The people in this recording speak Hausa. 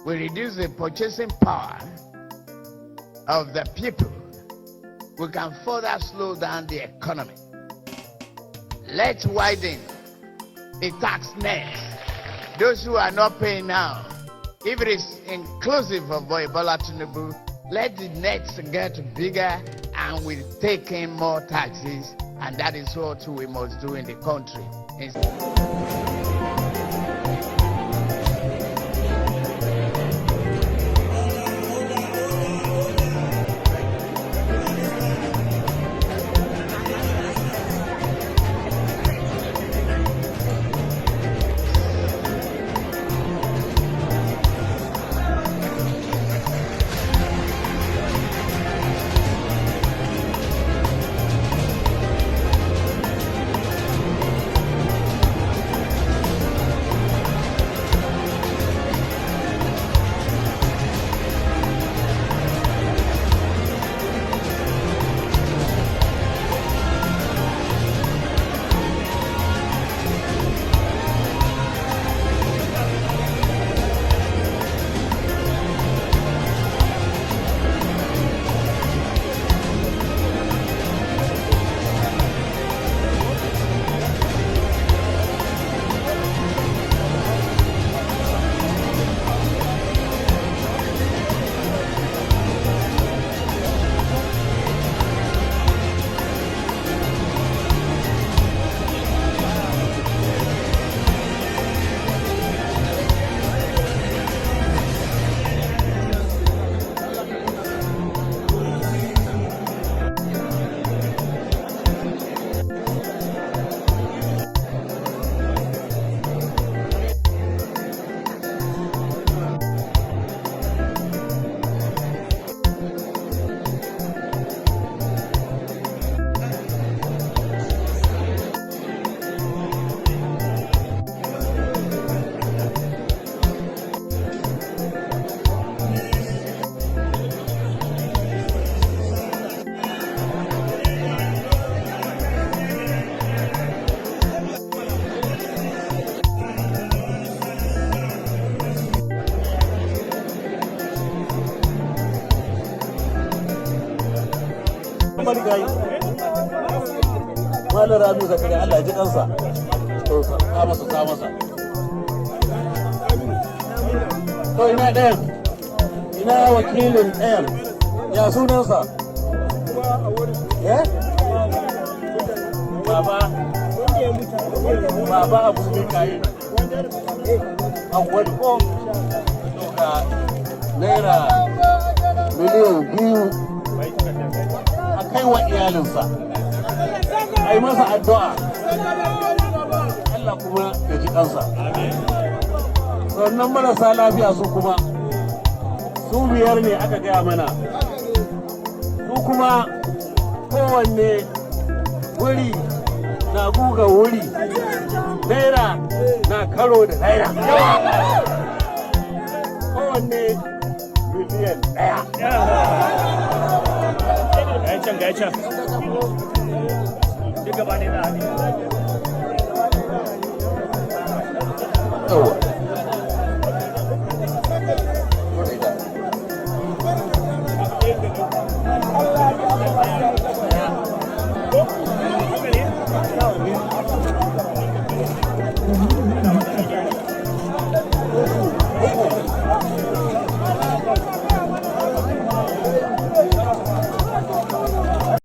we reduce the purchasing power of the people, we can further slow down the economy. Let's widen the tax net. Those who are not paying now, if it is inclusive of Bola Tinubu, let the nets get bigger and we'll take in more taxes, and that is what we must do in the country. Malar Rabi Zakari Allah ji kansa to ka masa to ina ɗayan ina wakilin ɗayan ya sunansa baba abu ne kayi awwal ko to ka naira miliyan 2 a kai wa iyalinsa a yi masa addu'a Allah kuma ya ji kansa sannan marasa lafiya su kuma su 5 ne aka gaya mana su kuma kowanne wuri na guga wuri naira na karo da naira kowanne miliyan 1 ga can duka ba ne na